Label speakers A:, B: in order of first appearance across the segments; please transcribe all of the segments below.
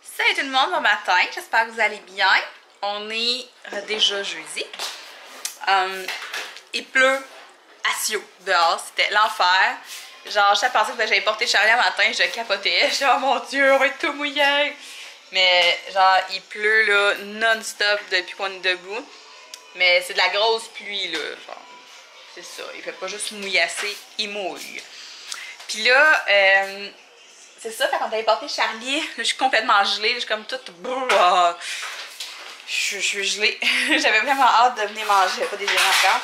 A: Salut tout le monde, bon matin, j'espère que vous allez bien. On est déjà jeudi. Il pleut à Sio dehors, c'était l'enfer. Genre, je pensais que j'avais porté Charlie un matin, je capotais. Je dis, oh mon dieu, on va être tout mouillé. Mais genre, il pleut là non-stop depuis qu'on est debout. Mais c'est de la grosse pluie là, genre. C'est ça, il fait pas juste mouillasser, il mouille. Puis là, c'est ça, quand on avait porté Charlie, là, je suis complètement gelée, je suis comme toute... Je suis gelée. J'avais vraiment hâte de venir manger, j'avais pas déjeuné encore.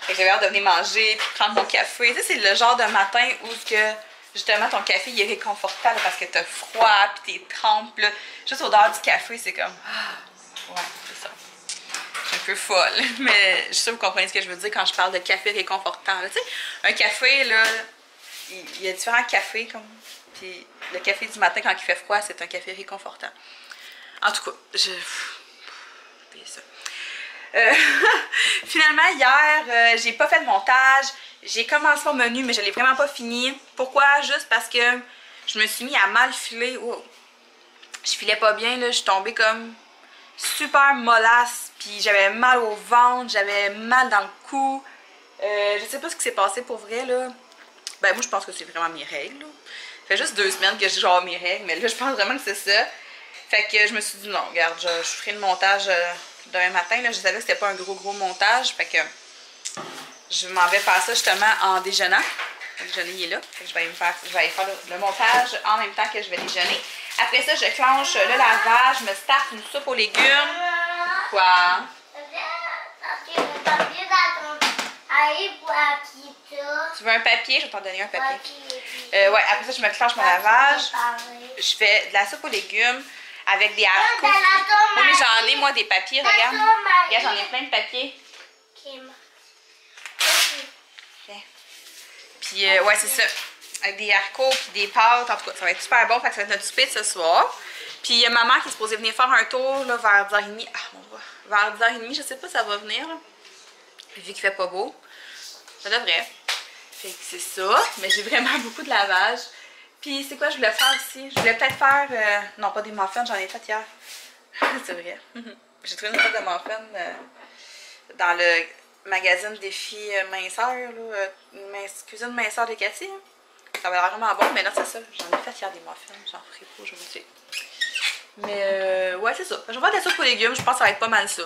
A: Fait que j'avais hâte de venir manger, puis prendre mon café. Tu sais, c'est le genre de matin où que, justement ton café il est réconfortable parce que t'as froid, puis t'es trempé. Juste l'odeur du café, c'est comme... ouais, c'est ça. Je suis un peu folle, mais je suis sûre que vous comprenez ce que je veux dire quand je parle de café réconfortant. Tu sais, un café, là, il y a différents cafés, comme... Puis le café du matin, quand il fait froid, c'est un café réconfortant. En tout cas, ça. Finalement, hier, j'ai pas fait de montage. J'ai commencé mon menu, mais je l'ai vraiment pas fini. Pourquoi? Juste parce que je me suis mis à mal filer. Wow. Je filais pas bien, là. Je suis tombée comme super mollasse. Puis j'avais mal au ventre, j'avais mal dans le cou. Je sais pas ce qui s'est passé pour vrai, là. Ben, moi, je pense que c'est vraiment mes règles, là. Ça fait juste 2 semaines que j'ai genre mes règles, mais là, je pense vraiment que c'est ça. Fait que je me suis dit, non, regarde, je ferai le montage demain matin. Là, je savais que c'était pas un gros montage. Fait que je m'en vais faire ça justement en déjeunant. Le déjeuner, il est là. Fait que je vais aller faire le montage en même temps que je vais déjeuner. Après ça, je clenche le lavage, je me starte une soupe aux légumes. Quoi? Tu veux un papier? Je vais t'en donner un papier. Ouais, après ça, je me clenche mon lavage. Je fais de la soupe aux légumes avec des haricots. Oui, mais j'en ai, moi, des papiers, regarde. Regarde, j'en ai plein de papiers. Okay. Puis, ouais, c'est ça. Avec des haricots puis des pâtes. En tout cas, ça va être super bon. Fait que ça va être notre souper de ce soir. Puis, il y a maman qui est supposée venir faire un tour là, vers 10h30. Ah, mon doigt. Vers 10h30, je sais pas si ça va venir. Là. Vu qu'il fait pas beau. Ça devrait. Fait que c'est ça. Mais j'ai vraiment beaucoup de lavage. Puis c'est quoi je voulais faire aussi? Je voulais peut-être faire... non, pas des muffins, j'en ai fait hier. C'est vrai. J'ai trouvé une sorte de muffins dans le magazine Défi Minceur, là, cuisine minceur de Cathy. Hein. Ça va l'air vraiment bon, mais là c'est ça. J'en ai fait hier des muffins, j'en ferai pas aujourd'hui. Mais ouais, c'est ça. Je vais faire des soupes aux légumes, je pense que ça va être pas mal ça.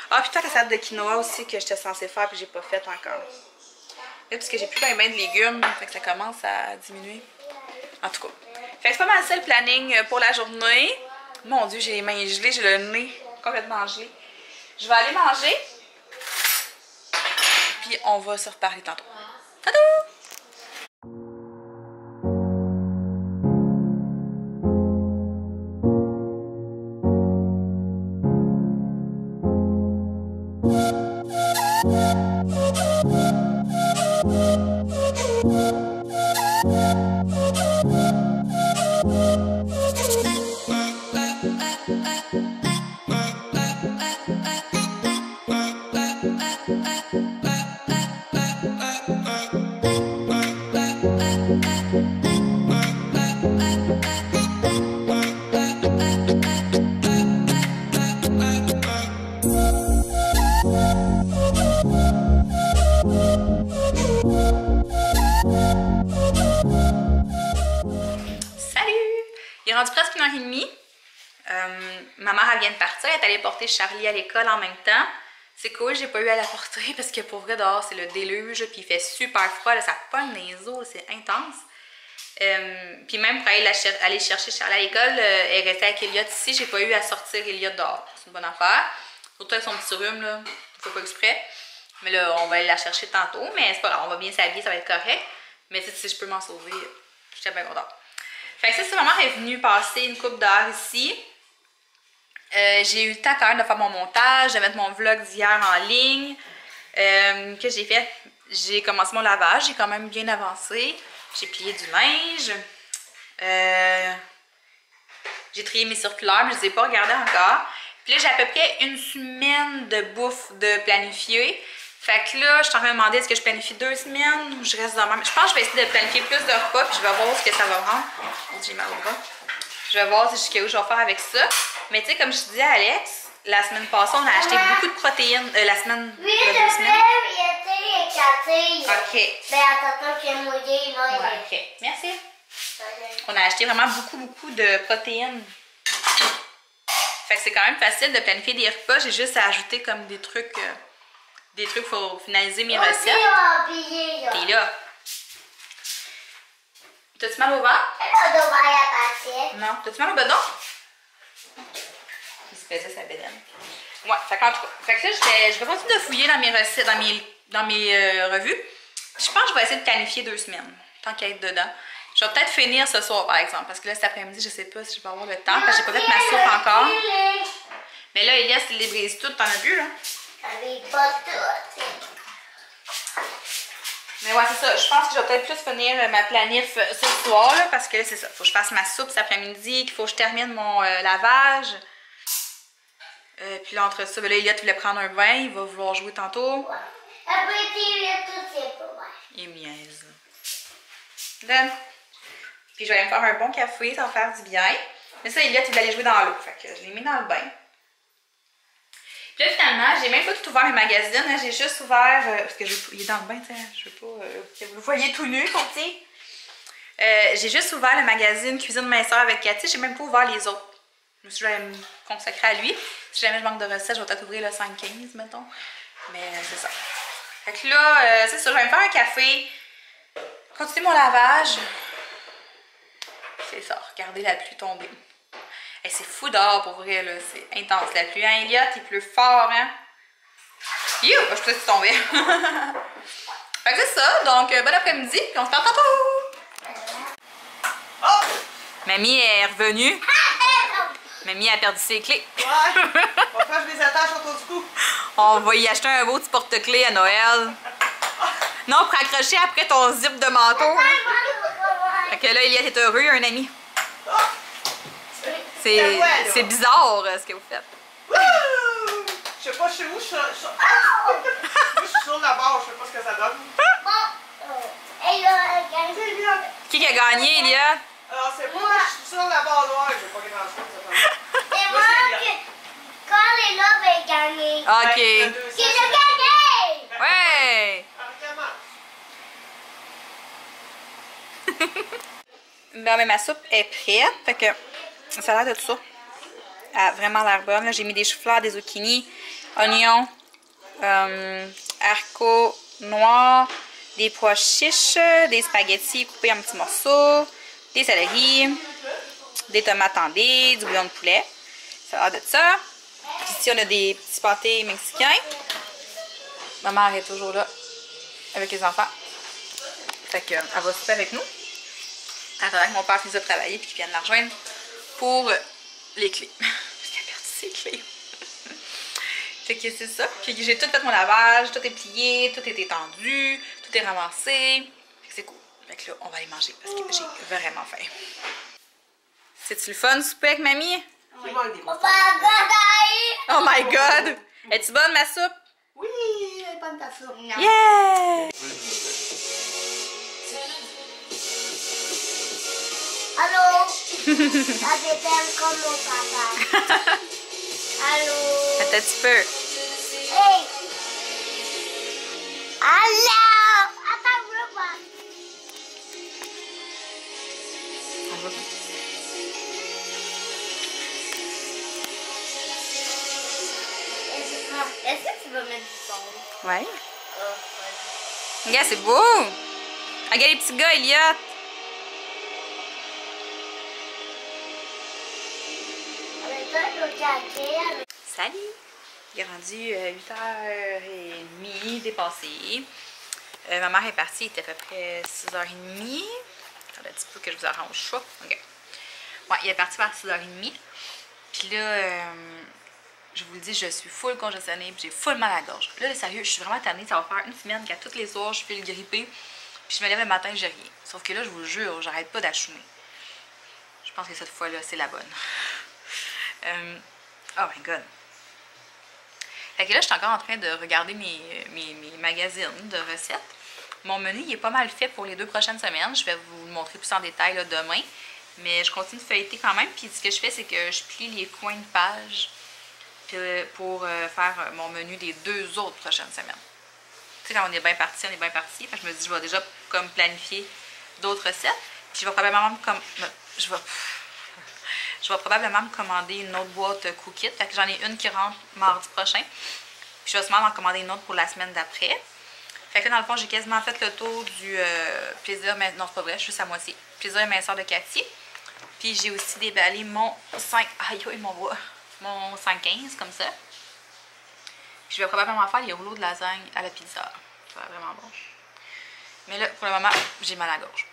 A: Ah, puis peut-être la salade de quinoa aussi que j'étais censée faire puis j'ai pas fait encore. Là, parce que j'ai plus bien de légumes, fait que ça commence à diminuer. En tout cas. Fait que c'est pas mal ça le planning pour la journée. Mon Dieu, j'ai les mains gelées, j'ai le nez complètement gelé. Je vais aller manger. Puis on va se reparler tantôt. Tantôt! Il est rendu presque 1h30. Ma mère elle vient de partir, elle est allée porter Charlie à l'école en même temps. C'est cool, j'ai pas eu à la porter parce que pour vrai dehors c'est le déluge, puis il fait super froid, là, ça pogne les os, c'est intense. Puis même pour aller chercher Charlie à l'école, elle restait avec Elliot ici, j'ai pas eu à sortir Elliot dehors. C'est une bonne affaire. Surtout avec son petit rhume, là, il faut pas exprès. Mais là, on va aller la chercher tantôt, mais c'est pas grave, on va bien s'habiller, ça va être correct. Mais si je peux m'en sauver, j'étais bien contente. Fait que ça, ma mère est venue passer une couple d'heures ici. J'ai eu le temps quand même de faire mon montage, de mettre mon vlog d'hier en ligne. Qu'est-ce que j'ai fait? J'ai commencé mon lavage, j'ai quand même bien avancé. J'ai plié du linge. J'ai trié mes circulaires, mais je ne les ai pas regardés encore. Puis là, j'ai à peu près une semaine de bouffe de planifier. Fait que là, je suis en train de me demander est-ce que je planifie 2 semaines ou je reste dans le même. Je pense que je vais essayer de planifier plus de repas puis je vais voir ce que ça va rendre. Oh, j'ai mal au bras. Je vais voir jusqu'où je vais faire avec ça. Mais tu sais, comme je disais à Alex, la semaine passée, on a acheté beaucoup de protéines. La semaine.
B: Oui,
A: de 2
B: le
A: semaines.
B: fleuve, il était éclaté.
A: Ok.
B: Ben, attends qu'il est mouillé, là.
A: Ouais, ok. Merci. On a acheté vraiment beaucoup de protéines. Fait que c'est quand même facile de planifier des repas. J'ai juste à ajouter comme des trucs pour finaliser mes recettes. T'es là. T'as-tu mal au ventre? Non. T'as-tu mal au bedon? Il se faisait sa bédaine. Ouais, fait qu'en tout cas. Fait que là, je vais continuer de fouiller dans mes recettes, dans mes revues. Je pense que je vais essayer de planifier 2 semaines. Tant qu'à être dedans. Je vais peut-être finir ce soir, par exemple. Parce que là, cet après-midi, je sais pas si je vais avoir le temps. Parce que j'ai pas fait ma soupe encore. Mais là, Elias, il les brise toutes. T'en as bu, là?
B: Pas tout.
A: Mais ouais, c'est ça. Je pense que je vais peut-être plus finir ma planif ce soir, là. Parce que là, c'est ça. Faut que je fasse ma soupe cet après-midi. Qu'il faut que je termine mon lavage. Puis là, entre ça, ben là, Elias voulait prendre un bain. Il va vouloir jouer tantôt.
B: Après, tout, c'est pas mal.
A: Il me niaise. Then. Puis je vais aller me faire un bon café, ça va faire du bien. Mais ça, Eliott, il voulait aller jouer dans l'eau. Fait que je l'ai mis dans le bain. Puis là, finalement, j'ai même pas tout ouvert mes magazines. Hein. J'ai juste ouvert. Parce que il est dans le bain, tu sais. Je veux pas que vous le voyez tout nu, ton petit. J'ai juste ouvert le magazine Cuisine minceur avec Cathy. J'ai même pas ouvert les autres. Je me suis dit, je vais me consacrer à lui. Si jamais je manque de recettes, je vais peut-être ouvrir le 5-15, mettons. Mais c'est ça. Fait que là, c'est ça. Je vais me faire un café. Continuer mon lavage. C'est ça, regardez la pluie tomber. Hey, c'est fou dehors pour vrai, là. C'est intense la pluie. Hein, Eliott, il pleut fort, hein? You! Je suis peut-être tombée. Fait que c'est ça. Donc, bon après-midi, puis on se parle tantôt. Oh! Mamie est revenue. Mamie a perdu ses clés.
C: Ouais. On va faire je les attache autour du cou.
A: On va y acheter un beau petit porte-clés à Noël. Non, pour accrocher après ton zip de manteau. Hein? Fait que là, Eliott est heureux, il y a un ami. C'est bizarre ce que vous faites.
C: Je sais pas, je sais où je suis. Moi, je suis sur la barre, je sais pas ce que ça donne.
A: Qui a gagné, Eliott?
C: Alors, c'est moi, je suis sur la barre noire, j'ai pas grand-chose.
B: C'est moi qui, quand les lobes ont gagné.
A: Ok.
B: Qui l'a gagné?
A: Ouais! Bon, mais ma soupe est prête. Fait que ça a l'air de tout ça. Elle a vraiment l'air bonne. Là, j'ai mis des choux-fleurs, des zucchini, oignons, haricots noirs, des pois chiches, des spaghettis coupés en petits morceaux, des céleris, des tomates en dés, du bouillon de poulet. Ça a l'air de ça. Puis ici, on a des petits pâtés mexicains. Ma mère est toujours là avec les enfants. Fait qu'elle va souper avec nous. Attendant que mon père finisse de travailler puis qu'il vienne la rejoindre pour les clés. Parce qu'il a perdu ses clés. Fait que c'est ça. Puis j'ai tout fait mon lavage, tout est plié, tout est étendu, tout est ramassé. Fait que c'est cool. Fait que là, on va aller manger parce que j'ai vraiment faim. C'est-tu le fun, souper avec mamie?
C: Oui.
A: Oh my god! Es-tu bonne ma soupe?
C: Oui, elle est bonne ta soupe.
A: Yeah!
B: Allô? Ça t'aime comme mon papa. Allô?
A: Attends un petit peu.
B: Hey! Allô? Attends, je veux voir. Est-ce que tu veux mettre du son?
A: Ouais. Regarde, c'est beau! Regarde les petits gars, Eliott! Salut! Il est rendu 8h30 dépassé. Ma mère est partie, il était à peu près 6h30. Attendez un petit peu que je vous arrange ça. Ok. Ouais, il est parti vers 6h30. Puis là, je vous le dis, je suis full congestionnée, puis j'ai full mal à la gorge. Là, sérieux, je suis vraiment tannée. Ça va faire une semaine qu'à toutes les soirs, je fais le gripper. Puis je me lève le matin, j'ai rien. Sauf que là, je vous jure, j'arrête pas d'achumer. Je pense que cette fois-là, c'est la bonne. Oh my god. Fait que là, je suis encore en train de regarder mes magazines de recettes. Mon menu, il est pas mal fait pour les 2 prochaines semaines. Je vais vous le montrer plus en détail là, demain. Mais je continue de feuilleter quand même. Puis ce que je fais, c'est que je plie les coins de page pour faire mon menu des 2 autres prochaines semaines. Tu sais, quand on est bien parti, on est bien parti. Fait que je me dis, je vais déjà comme planifier d'autres recettes. Puis je vais probablement me commander une autre boîte Cookit. Fait que j'en ai une qui rentre mardi prochain. Puis je vais sûrement en commander une autre pour la semaine d'après. Fait que là, dans le fond, j'ai quasiment fait le tour du plaisir, mais non, c'est pas vrai, je suis juste à moitié. Plaisir et minceur de Cathy. Puis j'ai aussi déballé mon 5, aïe, mon 5,15 comme ça. Puis je vais probablement faire les rouleaux de lasagne à la pizza. Ça va être vraiment bon. Mais là, pour le moment, j'ai mal à la gorge.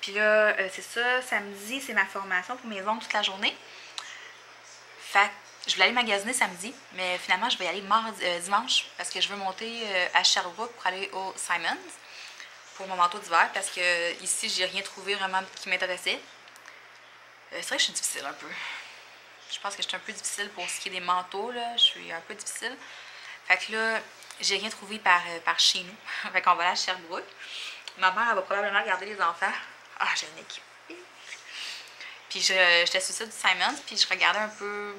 A: Puis là, c'est ça, samedi, c'est ma formation pour mes ongles toute la journée. Fait que je voulais aller magasiner samedi, mais finalement, je vais y aller dimanche parce que je veux monter à Sherbrooke pour aller au Simons pour mon manteau d'hiver parce que ici, j'ai rien trouvé vraiment qui m'intéressait. C'est vrai que je suis difficile un peu. Je pense que je suis un peu difficile pour ce qui est des manteaux, là. Je suis un peu difficile. Fait que là, j'ai rien trouvé par chez nous. Fait qu'on va aller à Sherbrooke. Ma mère, elle va probablement garder les enfants. Ah, j'ai une équipe. Puis j'étais sur le site du Simons, puis je regardais un peu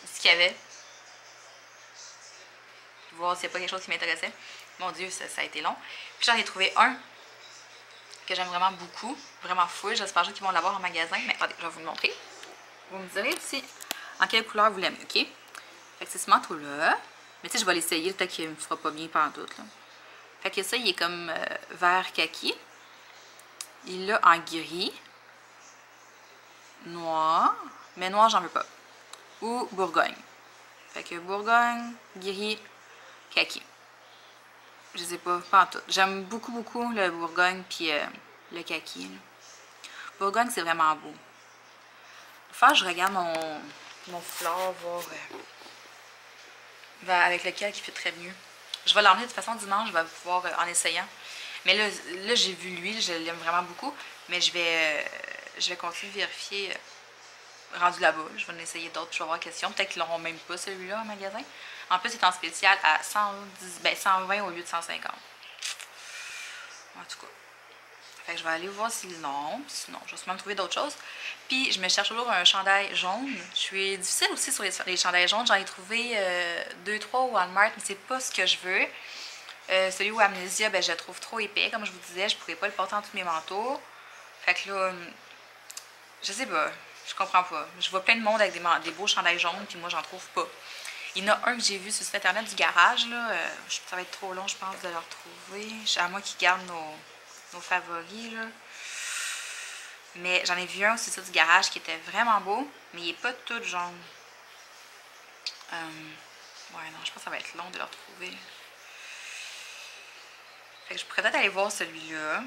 A: ce qu'il y avait. Voir s'il n'y a pas quelque chose qui m'intéressait. Mon Dieu, ça a été long. Puis j'en ai trouvé un que j'aime vraiment beaucoup. Vraiment fou. J'espère juste qu'ils vont l'avoir en magasin. Mais attendez, je vais vous le montrer. Vous me direz si en quelle couleur vous l'aimez, ok? Fait que c'est ce manteau-là. Mais tu sais, je vais l'essayer, peut-être qu'il ne me fera pas bien pantoute, là. Fait que ça, il est comme vert kaki. Il l'a en gris. Noir. Mais noir, j'en veux pas. Ou Bourgogne. Fait que Bourgogne, gris, kaki. Je sais pas en tout. J'aime beaucoup, beaucoup le Bourgogne puis le kaki. Là. Bourgogne, c'est vraiment beau. Enfin, je regarde mon foulard, voir avec lequel il fait très mieux. Je vais l'emmener de toute façon dimanche, je vais pouvoir en essayant. Mais là j'ai vu lui, je l'aime vraiment beaucoup. Mais je vais continuer de vérifier rendu là-bas. Je vais en essayer d'autres, je vais avoir question. Peut-être qu'ils l'auront même pas celui-là en magasin. En plus, il est en spécial à 120 au lieu de 150. En tout cas. Fait que je vais aller voir s'ils l'ont. Sinon, je vais sûrement trouver d'autres choses. Puis, je me cherche toujours un chandail jaune. Je suis difficile aussi sur les chandails jaunes. J'en ai trouvé 2-3 au Walmart, mais c'est pas ce que je veux. Celui au Amnesia, ben, je le trouve trop épais. Comme je vous disais, je pourrais pas le porter en tous mes manteaux. Fait que là, je sais pas. Je comprends pas. Je vois plein de monde avec des beaux chandails jaunes, puis moi, j'en trouve pas. Il y en a un que j'ai vu sur le site internet du garage, là. Ça va être trop long, je pense, de le retrouver. À moi qui garde nos favoris, là. Mais j'en ai vu un aussi sur du garage qui était vraiment beau, mais il n'est pas tout jaune. Ouais, non, je pense que ça va être long de le retrouver. Fait que je pourrais peut-être aller voir celui-là.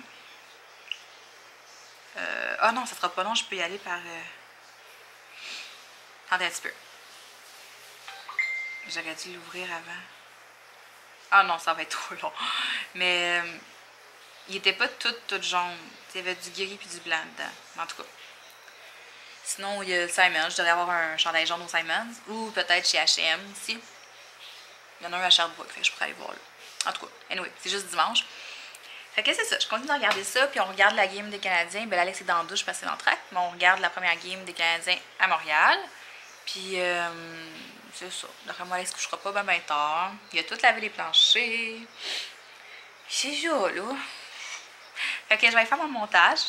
A: Ah non, ça sera pas long, je peux y aller par... Attendez un petit peu. J'aurais dû l'ouvrir avant. Ah non, ça va être trop long. Mais il était pas tout jaune. Il y avait du gris puis du blanc dedans. En tout cas. Sinon, il y a le Simons. Je devrais avoir un chandail jaune au Simons. Ou peut-être chez H&M aussi. Il y en a un à Sherbrooke. Fait que je pourrais aller voir là. En tout cas, anyway, c'est juste dimanche. Fait que c'est ça. Je continue de regarder ça. Puis on regarde la game des Canadiens. Ben Alex est dans la douche parce que c'est dans le track. Mais on regarde la première game des Canadiens à Montréal. Puis... c'est ça. D'après moi, elle se couchera pas bien tard. Il a tout lavé les planchers. C'est ça, là. Fait que je vais aller faire mon montage.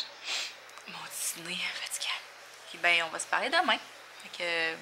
A: Mon dîner fatigant. Puis ben, on va se parler demain. Fait que